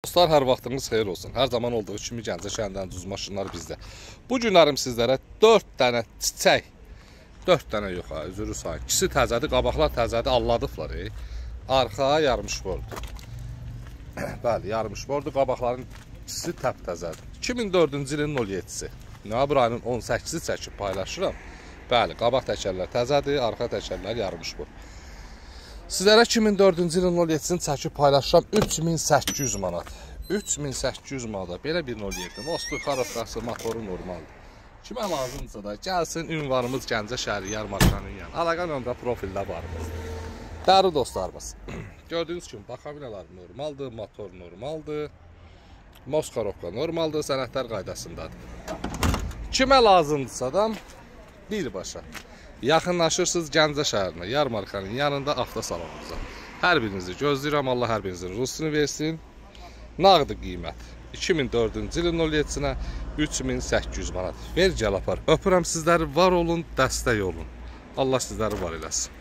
Dostlar, hər vaxtınız xeyir olsun. Hər zaman olduğu kimi Gəncə şəhərindən düz maşınlar bizdə. Bu günlərim sizlərə 4 dənə çiçək, 4 dənə yox ha, üzürü sayın. İkisi təzədir, qabaqlar təzədir, alladıblar. Arxa yarmışbordur. Bəli, yarmışbordur, qabaqların ikisi təp-təzədir. 2004-cü ilin 07-si. Noyabr ayının 18-i çəkib paylaşıram. Bəli, qabaq təkərlər təzədir, arxa təkərlər yarmışbor. Sizlərə 2004-cü ilin 07-sini çəkib paylaşıram 3800 manat. 3800 manata belə bir 07. Mostu, xarabqası, motoru normaldır. Kimə lazımdırsa da gəlsin, ünvanımız Gəncə şəhəri yarmarkanın yanı. Əlaqə nömrə profildə vardır. Dəyərli dostlarımız, gördüyünüz kimi baxabilələr normaldır, motor normaldır. Moskarovka normaldır, sənədlər qaydasındadır. Kimə lazımdırsa da birbaşa yaxınlaşırsınız Gəncə şəhərinə, yarmarkanın yanında avtosalonumuza. Hər birinizi gözləyirəm, Allah hər birinizin ruzusunu versin. Nağdı qiymət 2004-cü ilin 07-sinə 3800 manat. Ver gəl apar. Öpürəm sizləri, var olun, dəstək olun. Allah sizləri var eləsin.